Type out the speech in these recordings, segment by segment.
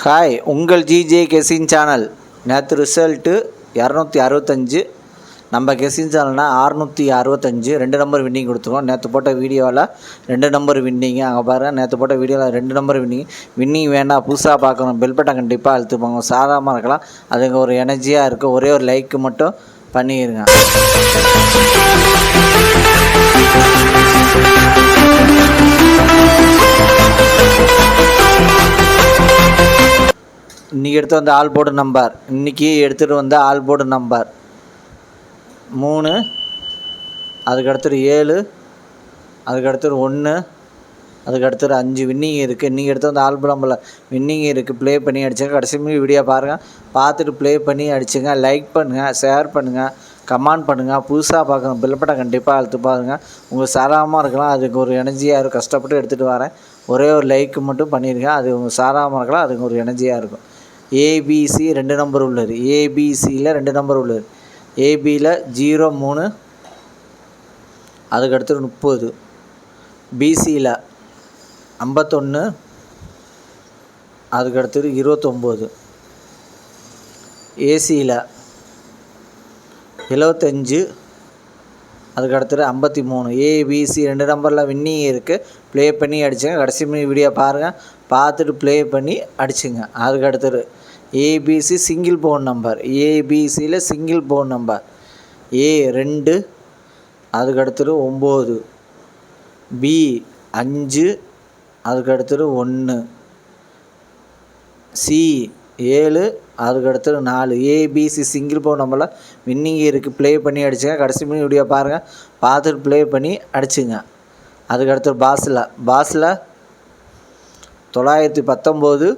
Hi, உங்கள் GJ கெசின் channel. நேற்று result 265. நம்ம கெசின் சேனல்னால் 665 2 நம்பர் வின்னிங் கொடுத்துருவோம். நேற்று போட்ட வீடியோவில் 2 நம்பர் வின்னிங்க. அங்கே பாருங்கள், நேற்று போட்ட வீடியோவில் 2 நம்பர் வின்னிங் வேண்டாம், புதுசாக பார்க்கணும், பெல் பட்டன் கண்டிப்பாக அழுத்துப்பாங்க. சாதாரணமாக இருக்கலாம், அதுங்க ஒரு எனர்ஜியாக இருக்கும். ஒரே ஒரு லைக்கு மட்டும் பண்ணிடுங்க. இன்றைக்கி எடுத்து வந்த ஆல் போர்டு நம்பர், இன்றைக்கி எடுத்துகிட்டு வந்த ஆல் போர்டு நம்பர் 3, அதுக்கடுத்து 7, அதுக்கடுத்து 1, அதுக்கடுத்து 5 வின்னிங் இருக்குது. இன்றைக்கி எடுத்து வந்த ஆல் போர்டு நம்பரில் வின்னிங் இருக்குது. ப்ளே பண்ணி அடிச்சுங்க. கடைசி வீடியோ பாருங்கள், பார்த்துட்டு ப்ளே பண்ணி அடிச்சுங்க. லைக் பண்ணுங்கள், ஷேர் பண்ணுங்கள், கமெண்ட் பண்ணுங்கள். புதுசாக பார்க்கணும், பெல் பட்டன் கண்டிப்பாக அழுத்து பாருங்கள். உங்களுக்கு சாராமல் இருக்கலாம், அதுக்கு ஒரு எனர்ஜியாக இருக்கும். கஷ்டப்பட்டு எடுத்துகிட்டு வரேன், ஒரே ஒரு லைக்கு மட்டும் பண்ணிடுங்க. அது உங்களுக்கு சாராமல் இருக்கலாம், அதுக்கு ஒரு எனர்ஜியாக இருக்கும். ஏபிசி 2 நம்பர் உள்ளது. ஏபிசியில் 2 நம்பர் உள்ளது. ஏபியில் 0 3, அதுக்கடுத்து 30. பிசியில் 51, அதுக்கடுத்து 29. ஏசியில் 75, அதுக்கடுத்து 53. ஏபிசி 2 நம்பரில் வின்னிங் இருக்குது. ப்ளே பண்ணி அடிச்சுங்க. கடைசி வீடியோ பாருங்கள், பார்த்துட்டு ப்ளே பண்ணி அடிச்சுங்க. அதுக்கடுத்து ஏபிசி சிங்கிள் போன் நம்பர். ஏபிசியில் சிங்கிள் போன் நம்பர் ஏ 2, அதுக்கடுத்து 9, பி 5, அதுக்கடுத்து 1, சி 7, அதுக்கடுத்து 4. ஏபிசி சிங்கிள் போன் நம்பரில் வின்னிங் இருக்குது. ப்ளே பண்ணி அடிச்சுங்க. கடைசி வீடியோ பாருங்கள், பார்த்துட்டு ப்ளே பண்ணி அடிச்சுங்க. அதுக்கடுத்து பாஸில் 919,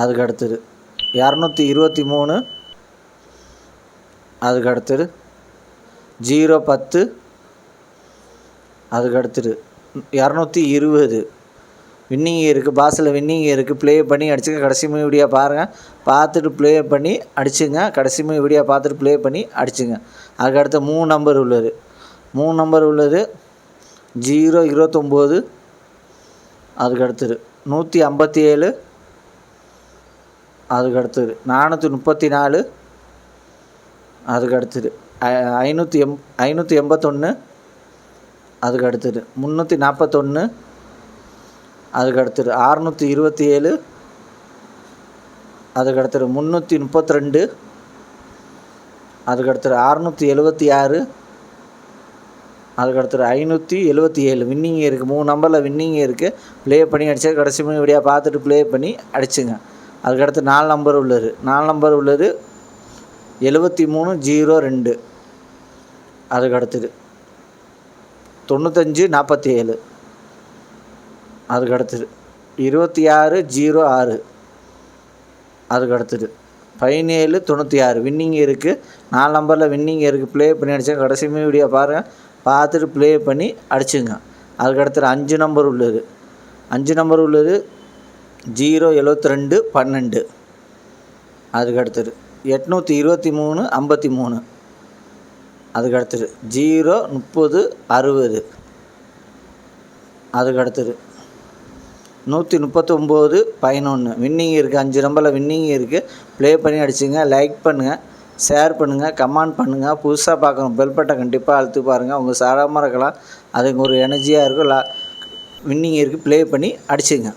அதுக்கடுத்தது 223, அதுக்கடுத்தது 010, அதுக்கடுத்தது 220 வின்னிங் இருக்குது. பாஸில் வின்னிங் இருக்குது. ப்ளே பண்ணி அடிச்சுங்க. கடைசி வீடியோ பாருங்கள், பார்த்துட்டு ப்ளே பண்ணி அடிச்சுங்க. கடைசி வீடியோ பார்த்துட்டு ப்ளே பண்ணி அடிச்சுங்க. அதுக்கடுத்து 3 நம்பர் உள்ளது. 3 நம்பர் உள்ளது 029, அதுக்கடுத்தது 157, அதுக்கடுத்தது 434, அதுக்கடுத்தது 581, அதுக்கடுத்தது 341, அதுக்கடுத்தது 627, அதுக்கடுத்தது 332, அதுக்கடுத்தது 676, அதுக்கடுத்து 577 வின்னிங் இருக்குது. 3 நம்பரில் வின்னிங் இருக்குது. ப்ளே பண்ணி அடித்தா கடைசி வீடியோ பார்த்துட்டு ப்ளே பண்ணி அடிச்சுங்க. அதுக்கடுத்து 4 நம்பர் உள்ளது. 4 நம்பர் உள்ளது 7302, அதுக்கடுத்தது 9547, அதுக்கடுத்தது 2606, அதுக்கடுத்தது 1796 வின்னிங் இருக்குது. 4 நம்பரில் வின்னிங் இருக்குது. ப்ளே பண்ணி அடித்தா கடைசி வீடியோ பாருங்கள், பார்த்துட்டு ப்ளே பண்ணி அடிச்சுங்க. அதுக்கடுத்து 5 நம்பர் உள்ளது. 5 நம்பர் உள்ளது 072 12, அதுக்கடுத்தது 823 53, அதுக்கடுத்தது 030 60, அதுக்கடுத்தது 139 11 வின்னிங் இருக்குது. 5 நம்பரில் வின்னிங் இருக்குது. ப்ளே பண்ணி அடிச்சுங்க. லைக் பண்ணுங்கள், ஷேர் பண்ணுங்கள், கமெண்ட் பண்ணுங்கள். புதுசாக பார்க்கணும், பெல் பட்டன் கண்டிப்பாக அழுத்து பாருங்கள். உங்கள் சாதாரணமாக இருக்கலாம், அதுக்கு ஒரு எனர்ஜியாக இருக்கும். வின்னிங் இருக்குது. ப்ளே பண்ணி அடிச்சுங்க.